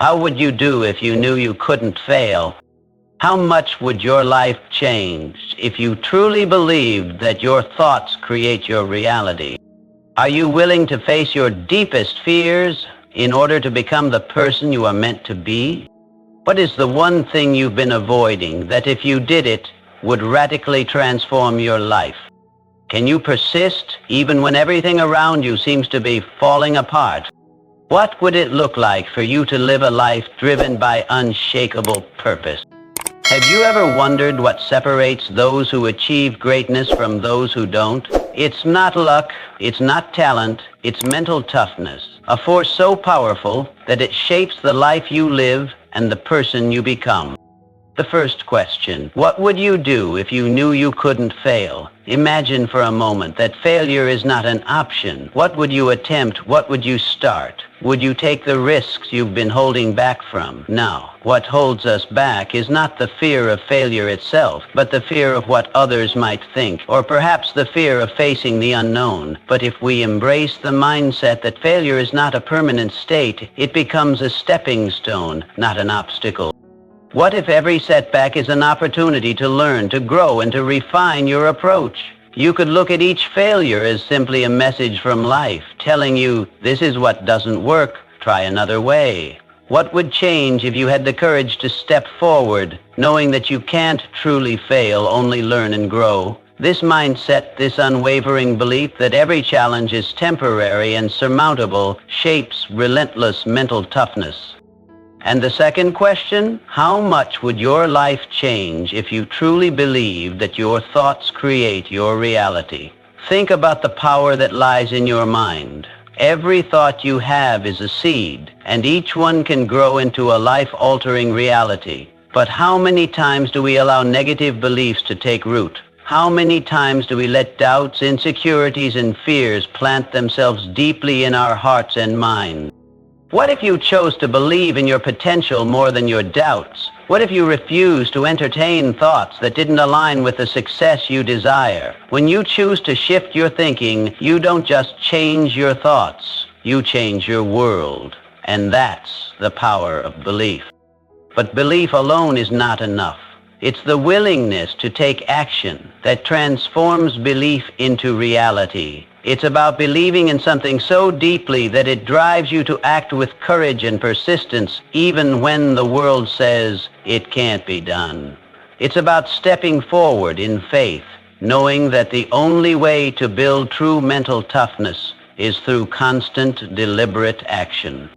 How would you do if you knew you couldn't fail? How much would your life change if you truly believed that your thoughts create your reality? Are you willing to face your deepest fears in order to become the person you are meant to be? What is the one thing you've been avoiding that if you did it would radically transform your life? Can you persist even when everything around you seems to be falling apart? What would it look like for you to live a life driven by unshakable purpose? Have you ever wondered what separates those who achieve greatness from those who don't? It's not luck, it's not talent, it's mental toughness, a force so powerful that it shapes the life you live and the person you become. The first question, what would you do if you knew you couldn't fail? Imagine for a moment that failure is not an option. What would you attempt? What would you start? Would you take the risks you've been holding back from? Now, what holds us back is not the fear of failure itself, but the fear of what others might think, or perhaps the fear of facing the unknown. But if we embrace the mindset that failure is not a permanent state, it becomes a stepping stone, not an obstacle. What if every setback is an opportunity to learn, to grow, and to refine your approach? You could look at each failure as simply a message from life, telling you, this is what doesn't work, try another way. What would change if you had the courage to step forward, knowing that you can't truly fail, only learn and grow? This mindset, this unwavering belief that every challenge is temporary and surmountable, shapes relentless mental toughness. And the second question, how much would your life change if you truly believed that your thoughts create your reality? Think about the power that lies in your mind. Every thought you have is a seed, and each one can grow into a life-altering reality. But how many times do we allow negative beliefs to take root? How many times do we let doubts, insecurities, and fears plant themselves deeply in our hearts and minds? What if you chose to believe in your potential more than your doubts? What if you refused to entertain thoughts that didn't align with the success you desire? When you choose to shift your thinking, you don't just change your thoughts, you change your world. And that's the power of belief. But belief alone is not enough. It's the willingness to take action that transforms belief into reality. It's about believing in something so deeply that it drives you to act with courage and persistence, even when the world says it can't be done. It's about stepping forward in faith, knowing that the only way to build true mental toughness is through constant, deliberate action.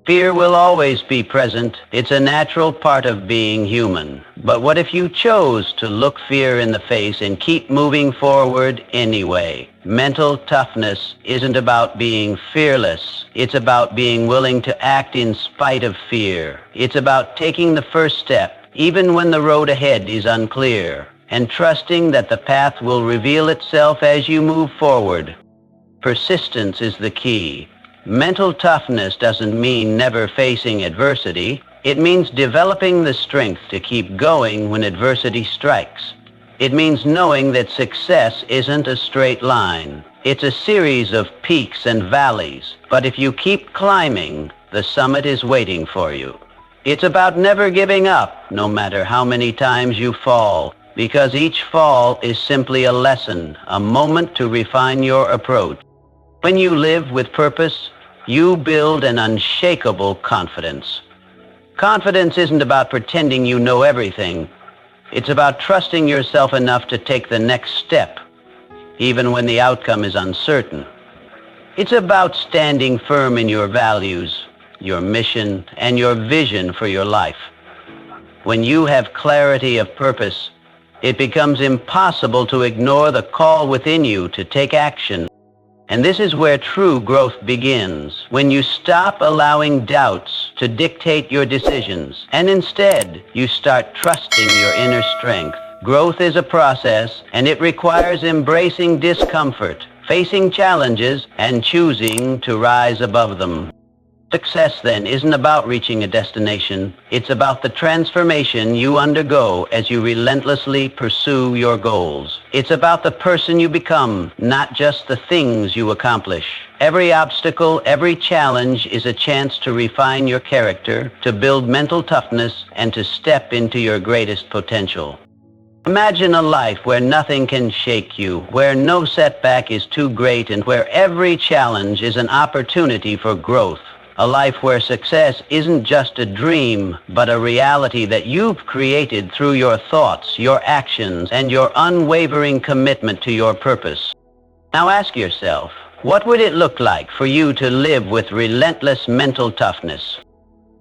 Fear will always be present. It's a natural part of being human. But what if you chose to look fear in the face and keep moving forward anyway? Mental toughness isn't about being fearless. It's about being willing to act in spite of fear. It's about taking the first step, even when the road ahead is unclear, and trusting that the path will reveal itself as you move forward. Persistence is the key. Mental toughness doesn't mean never facing adversity. It means developing the strength to keep going when adversity strikes. It means knowing that success isn't a straight line. It's a series of peaks and valleys. But if you keep climbing, the summit is waiting for you. It's about never giving up, no matter how many times you fall, because each fall is simply a lesson, a moment to refine your approach. When you live with purpose, you build an unshakable confidence. Confidence isn't about pretending you know everything. It's about trusting yourself enough to take the next step, even when the outcome is uncertain. It's about standing firm in your values, your mission, and your vision for your life. When you have clarity of purpose, it becomes impossible to ignore the call within you to take action. And this is where true growth begins, when you stop allowing doubts to dictate your decisions, and instead you start trusting your inner strength. Growth is a process, and it requires embracing discomfort, facing challenges, and choosing to rise above them. Success, then, isn't about reaching a destination. It's about the transformation you undergo as you relentlessly pursue your goals. It's about the person you become, not just the things you accomplish. Every obstacle, every challenge is a chance to refine your character, to build mental toughness, and to step into your greatest potential. Imagine a life where nothing can shake you, where no setback is too great, and where every challenge is an opportunity for growth. A life where success isn't just a dream, but a reality that you've created through your thoughts, your actions, and your unwavering commitment to your purpose. Now ask yourself, what would it look like for you to live with relentless mental toughness?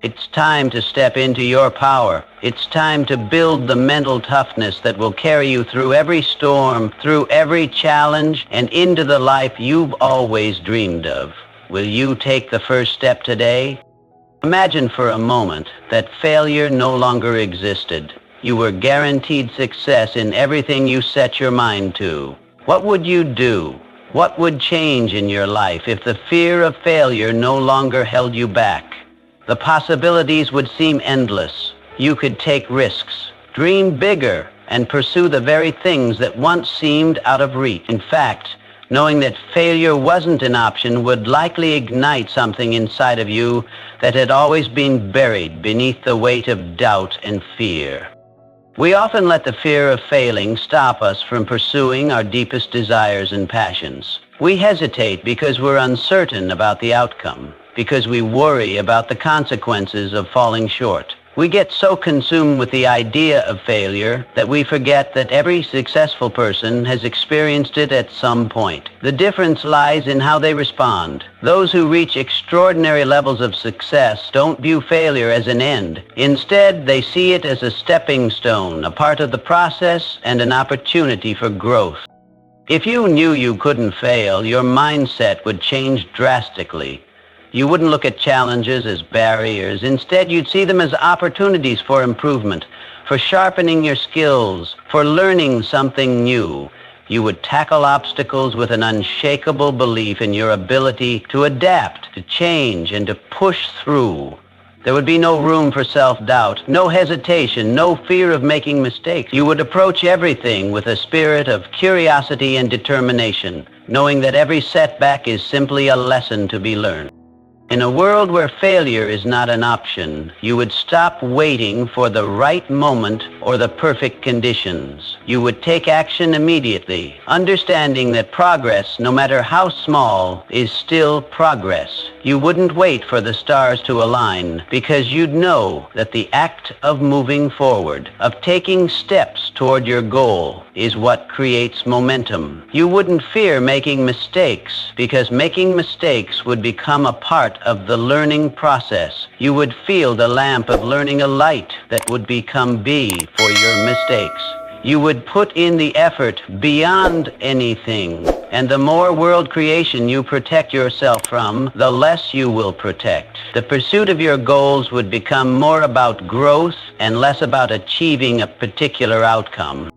It's time to step into your power. It's time to build the mental toughness that will carry you through every storm, through every challenge, and into the life you've always dreamed of. Will you take the first step today? Imagine for a moment that failure no longer existed. You were guaranteed success in everything you set your mind to. What would you do? What would change in your life if the fear of failure no longer held you back? The possibilities would seem endless. You could take risks, dream bigger, and pursue the very things that once seemed out of reach. In fact, knowing that failure wasn't an option would likely ignite something inside of you that had always been buried beneath the weight of doubt and fear. We often let the fear of failing stop us from pursuing our deepest desires and passions. We hesitate because we're uncertain about the outcome, because we worry about the consequences of falling short. We get so consumed with the idea of failure that we forget that every successful person has experienced it at some point. The difference lies in how they respond. Those who reach extraordinary levels of success don't view failure as an end. Instead, they see it as a stepping stone, a part of the process, and an opportunity for growth. If you knew you couldn't fail, your mindset would change drastically. You wouldn't look at challenges as barriers. Instead, you'd see them as opportunities for improvement, for sharpening your skills, for learning something new. You would tackle obstacles with an unshakable belief in your ability to adapt, to change, and to push through. There would be no room for self-doubt, no hesitation, no fear of making mistakes. You would approach everything with a spirit of curiosity and determination, knowing that every setback is simply a lesson to be learned. In a world where failure is not an option, you would stop waiting for the right moment or the perfect conditions. You would take action immediately, understanding that progress, no matter how small, is still progress. You wouldn't wait for the stars to align because you'd know that the act of moving forward, of taking steps toward your goal, is what creates momentum. You wouldn't fear making mistakes because making mistakes would become a part of the learning process. You would feel the lamp of learning alight that would become B for your mistakes. You would put in the effort beyond anything. And the more world creation you protect yourself from, the less you will protect. The pursuit of your goals would become more about growth and less about achieving a particular outcome.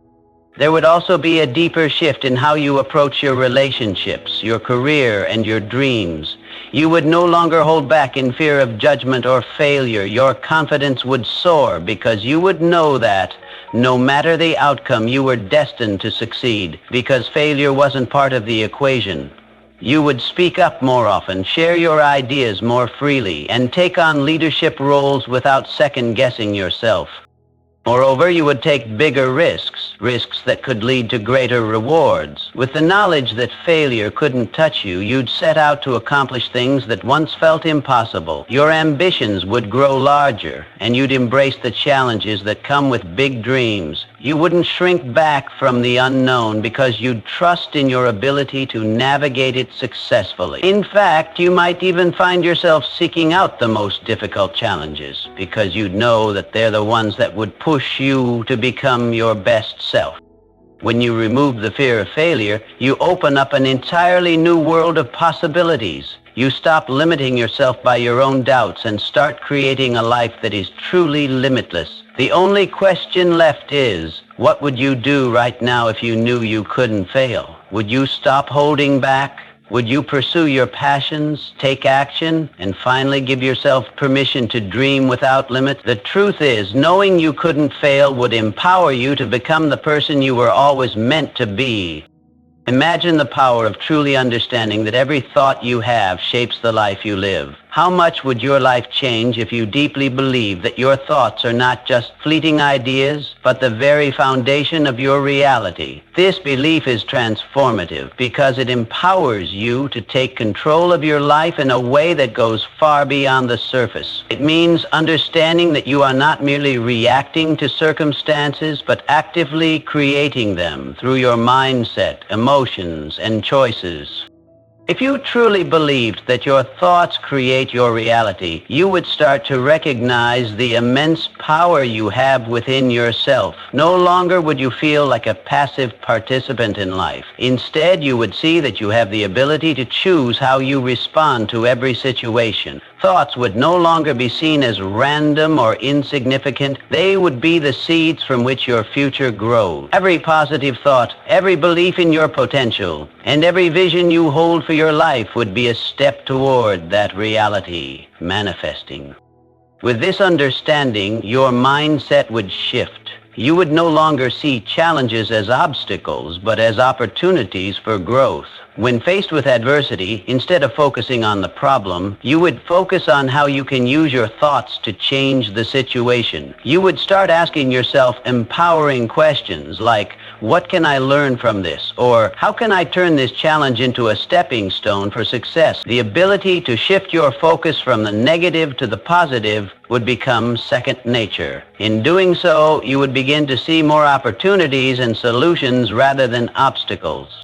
There would also be a deeper shift in how you approach your relationships, your career, and your dreams. You would no longer hold back in fear of judgment or failure. Your confidence would soar because you would know that no matter the outcome, you were destined to succeed because failure wasn't part of the equation. You would speak up more often, share your ideas more freely, and take on leadership roles without second-guessing yourself. Moreover, you would take bigger risks that could lead to greater rewards. With the knowledge that failure couldn't touch you, you'd set out to accomplish things that once felt impossible. Your ambitions would grow larger, and you'd embrace the challenges that come with big dreams. You wouldn't shrink back from the unknown because you'd trust in your ability to navigate it successfully. In fact, you might even find yourself seeking out the most difficult challenges because you'd know that they're the ones that would push you to become your best self. When you remove the fear of failure, you open up an entirely new world of possibilities. You stop limiting yourself by your own doubts and start creating a life that is truly limitless. The only question left is, what would you do right now if you knew you couldn't fail? Would you stop holding back? Would you pursue your passions, take action, and finally give yourself permission to dream without limit? The truth is, knowing you couldn't fail would empower you to become the person you were always meant to be. Imagine the power of truly understanding that every thought you have shapes the life you live. How much would your life change if you deeply believe that your thoughts are not just fleeting ideas, but the very foundation of your reality? This belief is transformative because it empowers you to take control of your life in a way that goes far beyond the surface. It means understanding that you are not merely reacting to circumstances, but actively creating them through your mindset, emotions, and choices. If you truly believed that your thoughts create your reality, you would start to recognize the immense power you have within yourself. No longer would you feel like a passive participant in life. Instead, you would see that you have the ability to choose how you respond to every situation. Thoughts would no longer be seen as random or insignificant. They would be the seeds from which your future grows. Every positive thought, every belief in your potential, and every vision you hold for your life would be a step toward that reality manifesting. With this understanding, your mindset would shift. You would no longer see challenges as obstacles, but as opportunities for growth. When faced with adversity, instead of focusing on the problem, you would focus on how you can use your thoughts to change the situation. You would start asking yourself empowering questions like, what can I learn from this? Or how can I turn this challenge into a stepping stone for success? The ability to shift your focus from the negative to the positive would become second nature. In doing so, you would begin to see more opportunities and solutions rather than obstacles.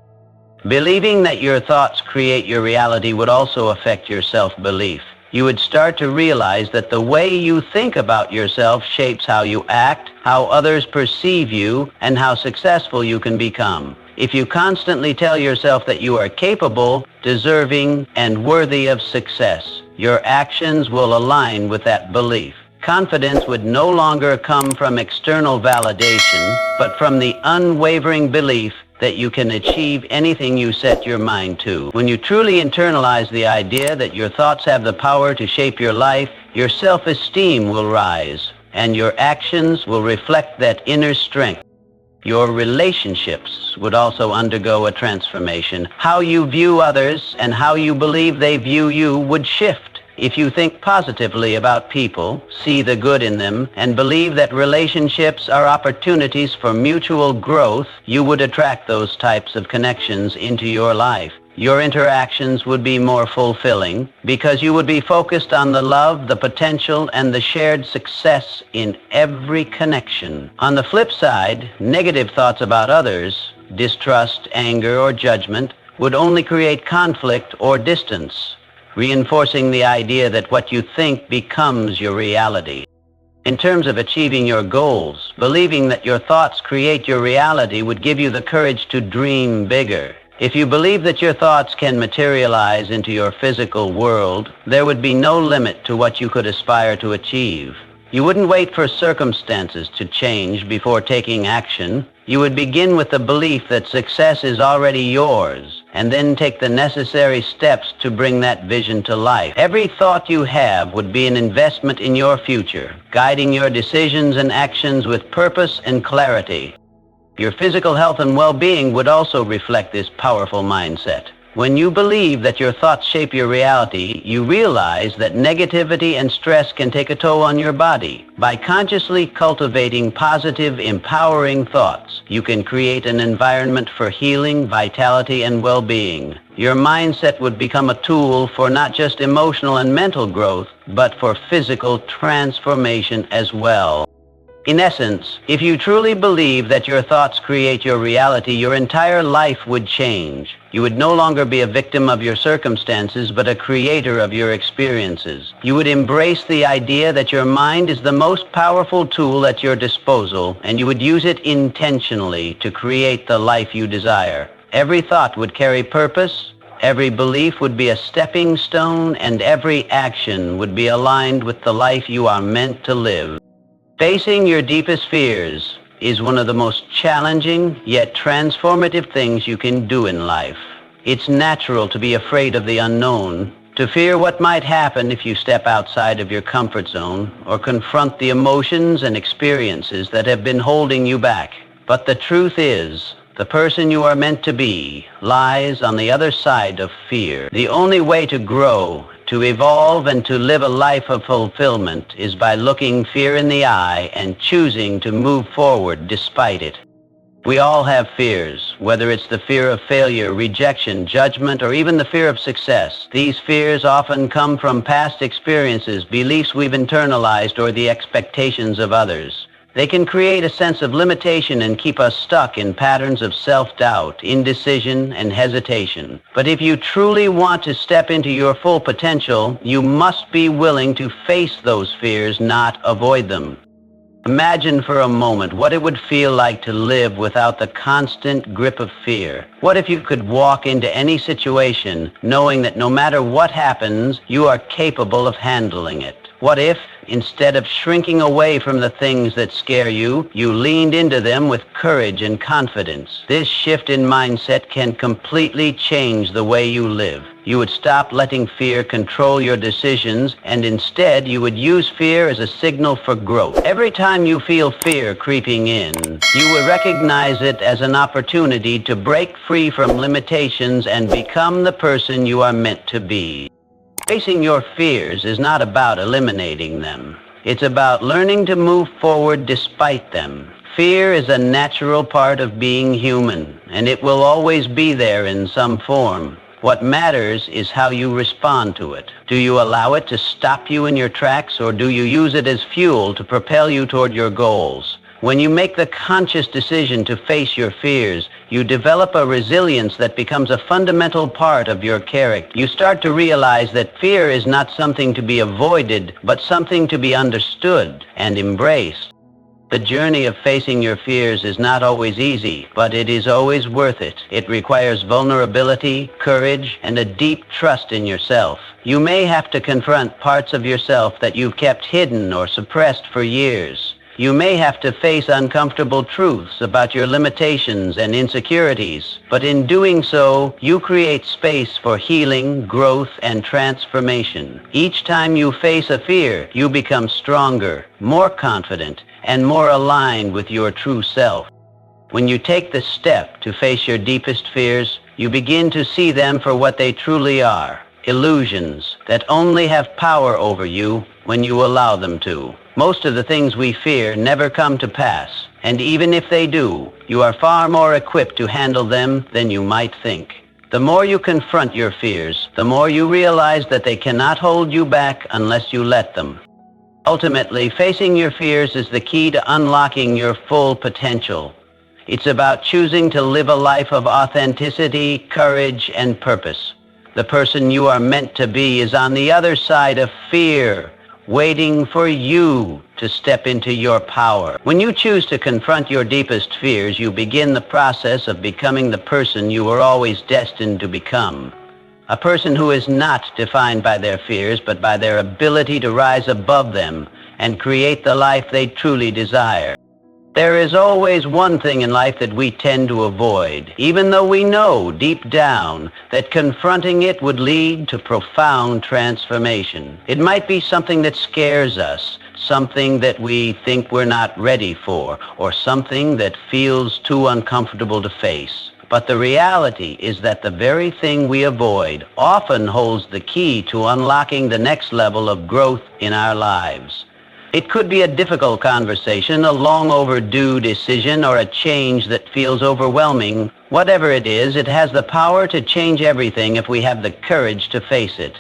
Believing that your thoughts create your reality would also affect your self-belief. You would start to realize that the way you think about yourself shapes how you act, how others perceive you, and how successful you can become. If you constantly tell yourself that you are capable, deserving, and worthy of success, your actions will align with that belief. Confidence would no longer come from external validation, but from the unwavering belief that you can achieve anything you set your mind to. When you truly internalize the idea that your thoughts have the power to shape your life, your self-esteem will rise, and your actions will reflect that inner strength. Your relationships would also undergo a transformation. How you view others and how you believe they view you would shift. If you think positively about people, see the good in them, and believe that relationships are opportunities for mutual growth, you would attract those types of connections into your life. Your interactions would be more fulfilling because you would be focused on the love, the potential, and the shared success in every connection. On the flip side, negative thoughts about others, distrust, anger, or judgment, would only create conflict or distance, reinforcing the idea that what you think becomes your reality. In terms of achieving your goals, believing that your thoughts create your reality would give you the courage to dream bigger. If you believe that your thoughts can materialize into your physical world, there would be no limit to what you could aspire to achieve. You wouldn't wait for circumstances to change before taking action. You would begin with the belief that success is already yours, and then take the necessary steps to bring that vision to life. Every thought you have would be an investment in your future, guiding your decisions and actions with purpose and clarity. Your physical health and well-being would also reflect this powerful mindset. When you believe that your thoughts shape your reality, you realize that negativity and stress can take a toll on your body. By consciously cultivating positive, empowering thoughts, you can create an environment for healing, vitality, and well-being. Your mindset would become a tool for not just emotional and mental growth, but for physical transformation as well. In essence, if you truly believe that your thoughts create your reality, your entire life would change. You would no longer be a victim of your circumstances, but a creator of your experiences. You would embrace the idea that your mind is the most powerful tool at your disposal, and you would use it intentionally to create the life you desire. Every thought would carry purpose, every belief would be a stepping stone, and every action would be aligned with the life you are meant to live. Facing your deepest fears is one of the most challenging yet transformative things you can do in life. It's natural to be afraid of the unknown, to fear what might happen if you step outside of your comfort zone or confront the emotions and experiences that have been holding you back. But the truth is, the person you are meant to be lies on the other side of fear. The only way to grow, to evolve, and to live a life of fulfillment is by looking fear in the eye and choosing to move forward despite it. We all have fears, whether it's the fear of failure, rejection, judgment, or even the fear of success. These fears often come from past experiences, beliefs we've internalized, or the expectations of others. They can create a sense of limitation and keep us stuck in patterns of self-doubt, indecision, and hesitation. But if you truly want to step into your full potential, you must be willing to face those fears, not avoid them. Imagine for a moment what it would feel like to live without the constant grip of fear. What if you could walk into any situation knowing that no matter what happens, you are capable of handling it? What if, instead of shrinking away from the things that scare you, you leaned into them with courage and confidence? This shift in mindset can completely change the way you live. You would stop letting fear control your decisions, and instead you would use fear as a signal for growth. Every time you feel fear creeping in, you will recognize it as an opportunity to break free from limitations and become the person you are meant to be. Facing your fears is not about eliminating them. It's about learning to move forward despite them. Fear is a natural part of being human, and it will always be there in some form. What matters is how you respond to it. Do you allow it to stop you in your tracks, or do you use it as fuel to propel you toward your goals? When you make the conscious decision to face your fears, you develop a resilience that becomes a fundamental part of your character. You start to realize that fear is not something to be avoided, but something to be understood and embraced. The journey of facing your fears is not always easy, but it is always worth it. It requires vulnerability, courage, and a deep trust in yourself. You may have to confront parts of yourself that you've kept hidden or suppressed for years. You may have to face uncomfortable truths about your limitations and insecurities, but in doing so, you create space for healing, growth, and transformation. Each time you face a fear, you become stronger, more confident, and more aligned with your true self. When you take the step to face your deepest fears, you begin to see them for what they truly are: illusions that only have power over you when you allow them to. Most of the things we fear never come to pass, and even if they do, you are far more equipped to handle them than you might think. The more you confront your fears, the more you realize that they cannot hold you back unless you let them. Ultimately, facing your fears is the key to unlocking your full potential. It's about choosing to live a life of authenticity, courage, and purpose. The person you are meant to be is on the other side of fear, waiting for you to step into your power. When you choose to confront your deepest fears, you begin the process of becoming the person you were always destined to become. A person who is not defined by their fears, but by their ability to rise above them and create the life they truly desire. There is always one thing in life that we tend to avoid, even though we know deep down that confronting it would lead to profound transformation. It might be something that scares us, something that we think we're not ready for, or something that feels too uncomfortable to face. But the reality is that the very thing we avoid often holds the key to unlocking the next level of growth in our lives. It could be a difficult conversation, a long overdue decision, or a change that feels overwhelming. Whatever it is, it has the power to change everything if we have the courage to face it.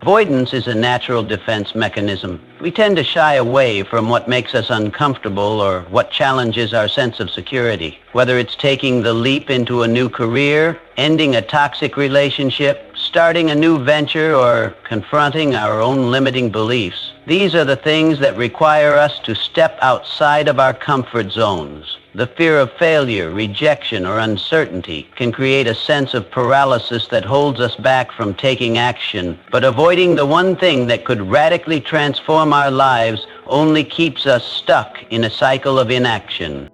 Avoidance is a natural defense mechanism. We tend to shy away from what makes us uncomfortable or what challenges our sense of security. Whether it's taking the leap into a new career, ending a toxic relationship, starting a new venture, or confronting our own limiting beliefs. These are the things that require us to step outside of our comfort zones. The fear of failure, rejection, or uncertainty can create a sense of paralysis that holds us back from taking action. But avoiding the one thing that could radically transform our lives only keeps us stuck in a cycle of inaction.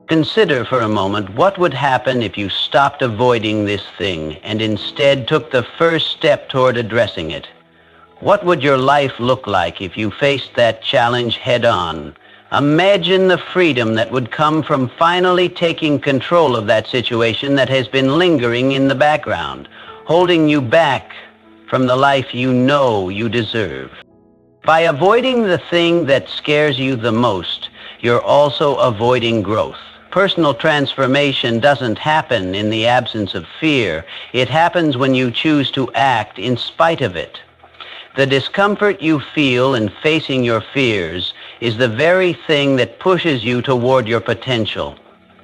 Consider for a moment what would happen if you stopped avoiding this thing and instead took the first step toward addressing it. What would your life look like if you faced that challenge head-on? Imagine the freedom that would come from finally taking control of that situation that has been lingering in the background, holding you back from the life you know you deserve. By avoiding the thing that scares you the most, you're also avoiding growth. Personal transformation doesn't happen in the absence of fear. It happens when you choose to act in spite of it. The discomfort you feel in facing your fears is the very thing that pushes you toward your potential.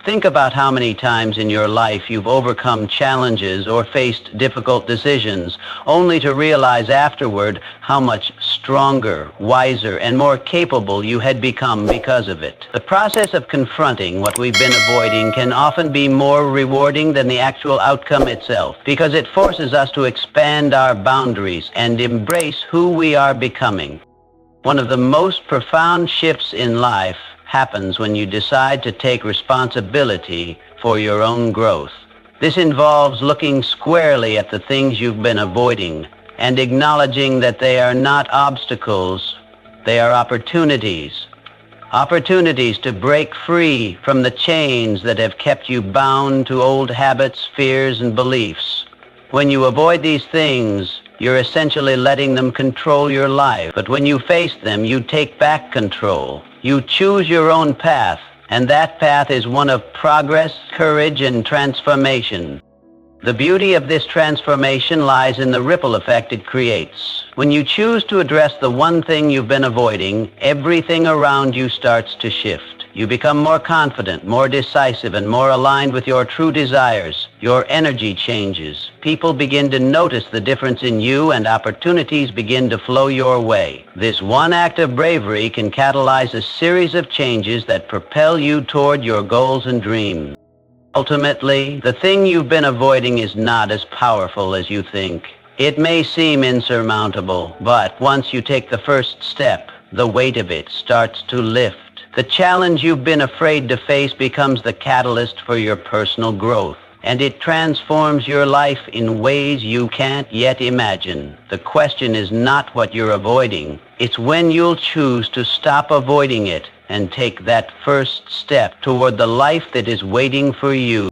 Think about how many times in your life you've overcome challenges or faced difficult decisions, only to realize afterward how much stronger, wiser, and more capable you had become because of it. The process of confronting what we've been avoiding can often be more rewarding than the actual outcome itself, because it forces us to expand our boundaries and embrace who we are becoming. One of the most profound shifts in life happens when you decide to take responsibility for your own growth. This involves looking squarely at the things you've been avoiding and acknowledging that they are not obstacles, they are opportunities. Opportunities to break free from the chains that have kept you bound to old habits, fears, and beliefs. When you avoid these things, you're essentially letting them control your life. But when you face them, you take back control. You choose your own path, and that path is one of progress, courage, and transformation. The beauty of this transformation lies in the ripple effect it creates. When you choose to address the one thing you've been avoiding, everything around you starts to shift. You become more confident, more decisive, and more aligned with your true desires. Your energy changes. People begin to notice the difference in you, and opportunities begin to flow your way. This one act of bravery can catalyze a series of changes that propel you toward your goals and dreams. Ultimately, the thing you've been avoiding is not as powerful as you think. It may seem insurmountable, but once you take the first step, the weight of it starts to lift. The challenge you've been afraid to face becomes the catalyst for your personal growth, and it transforms your life in ways you can't yet imagine. The question is not what you're avoiding. It's when you'll choose to stop avoiding it and take that first step toward the life that is waiting for you.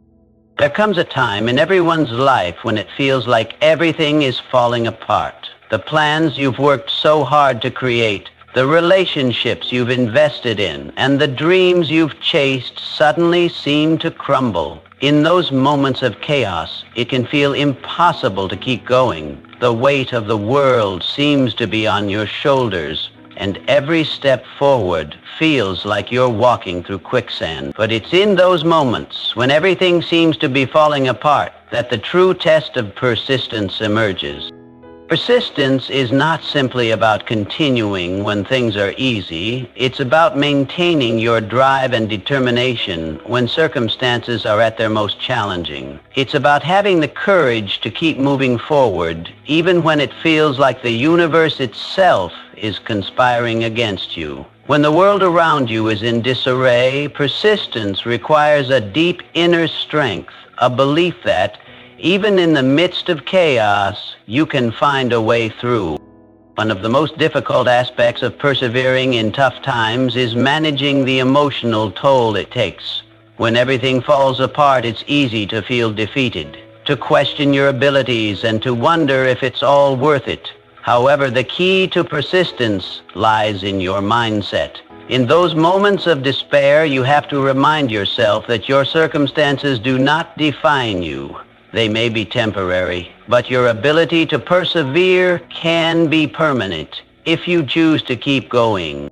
There comes a time in everyone's life when it feels like everything is falling apart. The plans you've worked so hard to create, the relationships you've invested in, and the dreams you've chased suddenly seem to crumble. In those moments of chaos, it can feel impossible to keep going. The weight of the world seems to be on your shoulders, and every step forward feels like you're walking through quicksand. But it's in those moments, when everything seems to be falling apart, that the true test of persistence emerges. Persistence is not simply about continuing when things are easy. It's about maintaining your drive and determination when circumstances are at their most challenging. It's about having the courage to keep moving forward, even when it feels like the universe itself is conspiring against you. When the world around you is in disarray, persistence requires a deep inner strength, a belief that even in the midst of chaos, you can find a way through. One of the most difficult aspects of persevering in tough times is managing the emotional toll it takes. When everything falls apart, it's easy to feel defeated, to question your abilities, and to wonder if it's all worth it. However, the key to persistence lies in your mindset. In those moments of despair, you have to remind yourself that your circumstances do not define you. They may be temporary, but your ability to persevere can be permanent if you choose to keep going.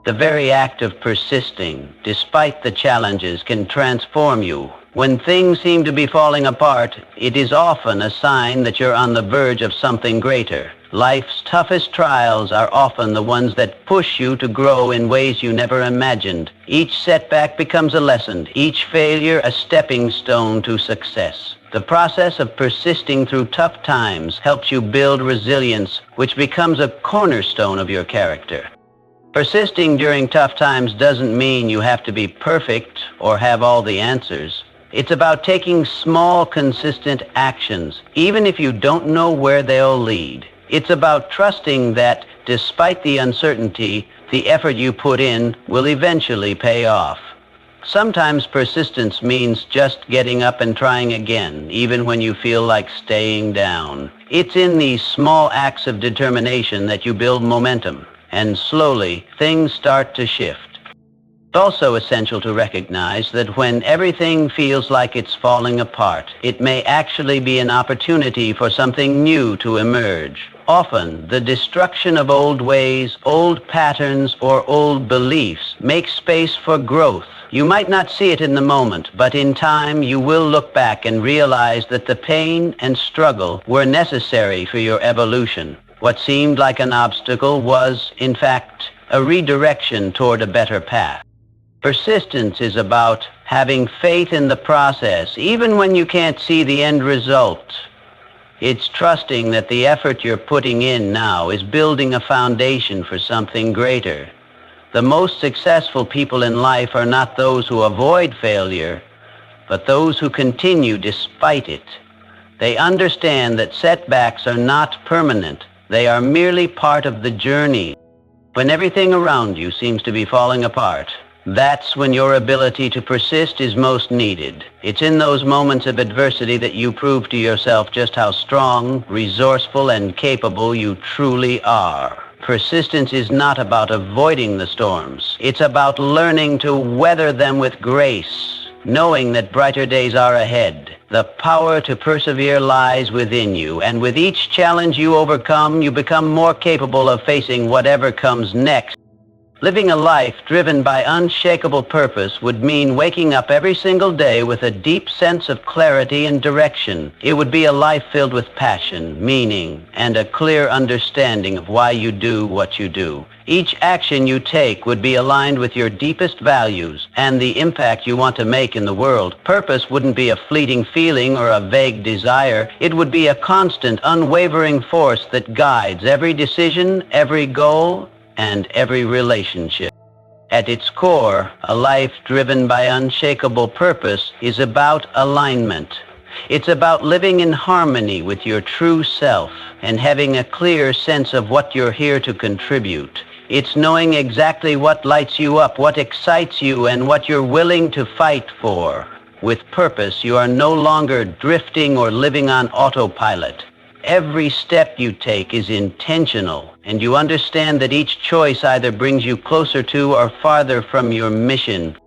The very act of persisting, despite the challenges, can transform you. When things seem to be falling apart, it is often a sign that you're on the verge of something greater. Life's toughest trials are often the ones that push you to grow in ways you never imagined. Each setback becomes a lesson, each failure a stepping stone to success. The process of persisting through tough times helps you build resilience, which becomes a cornerstone of your character. Persisting during tough times doesn't mean you have to be perfect or have all the answers. It's about taking small, consistent actions, even if you don't know where they'll lead. It's about trusting that, despite the uncertainty, the effort you put in will eventually pay off. Sometimes persistence means just getting up and trying again, even when you feel like staying down. It's in these small acts of determination that you build momentum, and slowly things start to shift. It's also essential to recognize that when everything feels like it's falling apart, it may actually be an opportunity for something new to emerge. Often, the destruction of old ways, old patterns, or old beliefs makes space for growth. You might not see it in the moment, but in time you will look back and realize that the pain and struggle were necessary for your evolution. What seemed like an obstacle was, in fact, a redirection toward a better path. Persistence is about having faith in the process, even when you can't see the end result. It's trusting that the effort you're putting in now is building a foundation for something greater. The most successful people in life are not those who avoid failure, but those who continue despite it. They understand that setbacks are not permanent. They are merely part of the journey. When everything around you seems to be falling apart, that's when your ability to persist is most needed. It's in those moments of adversity that you prove to yourself just how strong, resourceful, and capable you truly are. Persistence is not about avoiding the storms. It's about learning to weather them with grace, knowing that brighter days are ahead. The power to persevere lies within you, and with each challenge you overcome, you become more capable of facing whatever comes next. Living a life driven by unshakable purpose would mean waking up every single day with a deep sense of clarity and direction. It would be a life filled with passion, meaning, and a clear understanding of why you do what you do. Each action you take would be aligned with your deepest values and the impact you want to make in the world. Purpose wouldn't be a fleeting feeling or a vague desire. It would be a constant, unwavering force that guides every decision, every goal, and every relationship. At its core, a life driven by unshakable purpose is about alignment. It's about living in harmony with your true self and having a clear sense of what you're here to contribute. It's knowing exactly what lights you up, what excites you, and what you're willing to fight for. With purpose, you are no longer drifting or living on autopilot. Every step you take is intentional, and you understand that each choice either brings you closer to or farther from your mission.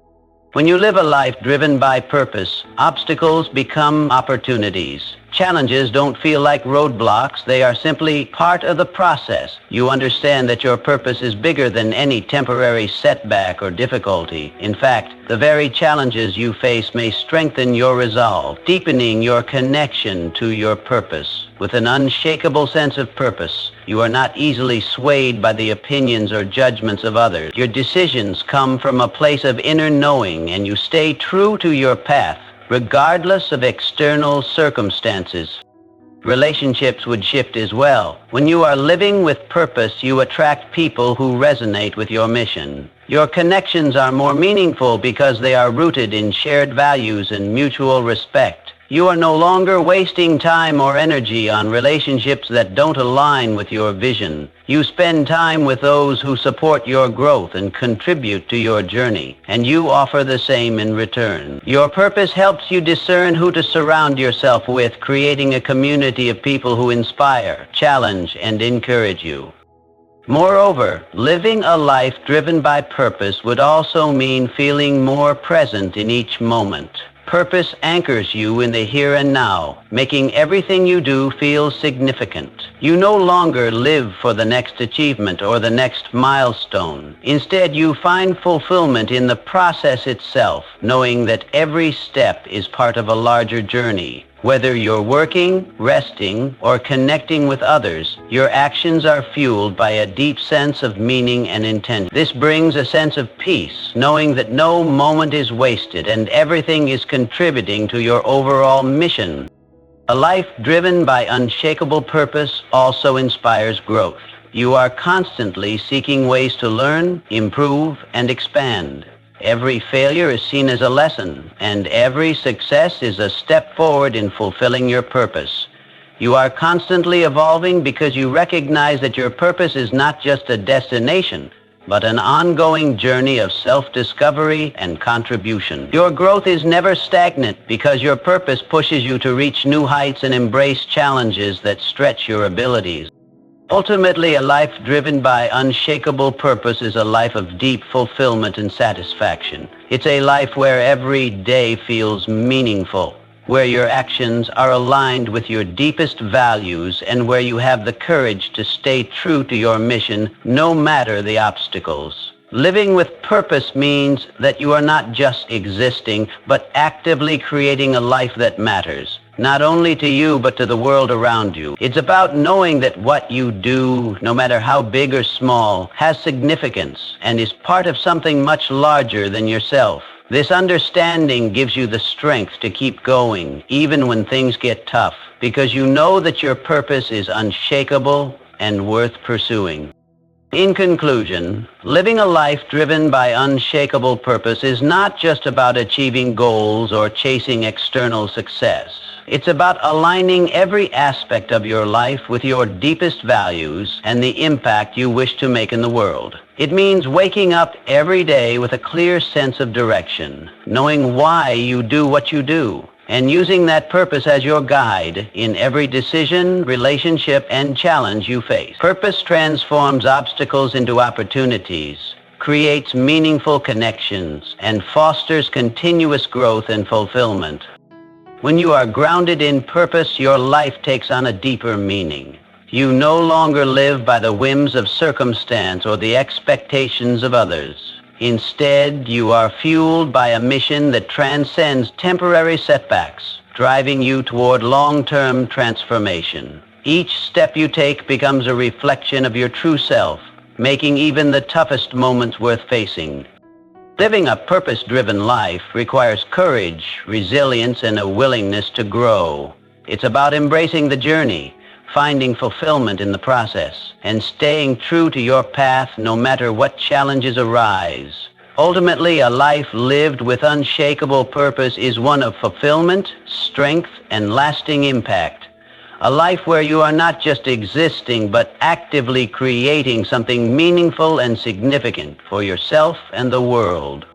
When you live a life driven by purpose, obstacles become opportunities. Challenges don't feel like roadblocks. They are simply part of the process. You understand that your purpose is bigger than any temporary setback or difficulty. In fact, the very challenges you face may strengthen your resolve, deepening your connection to your purpose. With an unshakable sense of purpose, you are not easily swayed by the opinions or judgments of others. Your decisions come from a place of inner knowing, and you stay true to your path, regardless of external circumstances. Relationships would shift as well. When you are living with purpose, you attract people who resonate with your mission. Your connections are more meaningful because they are rooted in shared values and mutual respect. You are no longer wasting time or energy on relationships that don't align with your vision. You spend time with those who support your growth and contribute to your journey, and you offer the same in return. Your purpose helps you discern who to surround yourself with, creating a community of people who inspire, challenge, and encourage you. Moreover, living a life driven by purpose would also mean feeling more present in each moment. Purpose anchors you in the here and now, making everything you do feel significant. You no longer live for the next achievement or the next milestone. Instead, you find fulfillment in the process itself, knowing that every step is part of a larger journey. Whether you're working, resting, or connecting with others, your actions are fueled by a deep sense of meaning and intent. This brings a sense of peace, knowing that no moment is wasted and everything is contributing to your overall mission. A life driven by unshakable purpose also inspires growth. You are constantly seeking ways to learn, improve, and expand. Every failure is seen as a lesson, and every success is a step forward in fulfilling your purpose. You are constantly evolving because you recognize that your purpose is not just a destination, but an ongoing journey of self-discovery and contribution. Your growth is never stagnant because your purpose pushes you to reach new heights and embrace challenges that stretch your abilities. Ultimately, a life driven by unshakable purpose is a life of deep fulfillment and satisfaction. It's a life where every day feels meaningful, where your actions are aligned with your deepest values, and where you have the courage to stay true to your mission no matter the obstacles. Living with purpose means that you are not just existing, but actively creating a life that matters, not only to you, but to the world around you. It's about knowing that what you do, no matter how big or small, has significance and is part of something much larger than yourself. This understanding gives you the strength to keep going, even when things get tough, because you know that your purpose is unshakable and worth pursuing. In conclusion, living a life driven by unshakable purpose is not just about achieving goals or chasing external success. It's about aligning every aspect of your life with your deepest values and the impact you wish to make in the world. It means waking up every day with a clear sense of direction, knowing why you do what you do, and using that purpose as your guide in every decision, relationship, and challenge you face. Purpose transforms obstacles into opportunities, creates meaningful connections, and fosters continuous growth and fulfillment. When you are grounded in purpose, your life takes on a deeper meaning. You no longer live by the whims of circumstance or the expectations of others. Instead, you are fueled by a mission that transcends temporary setbacks, driving you toward long-term transformation. Each step you take becomes a reflection of your true self, making even the toughest moments worth facing. Living a purpose-driven life requires courage, resilience, and a willingness to grow. It's about embracing the journey, finding fulfillment in the process, and staying true to your path no matter what challenges arise. Ultimately, a life lived with unshakable purpose is one of fulfillment, strength, and lasting impact. A life where you are not just existing, but actively creating something meaningful and significant for yourself and the world.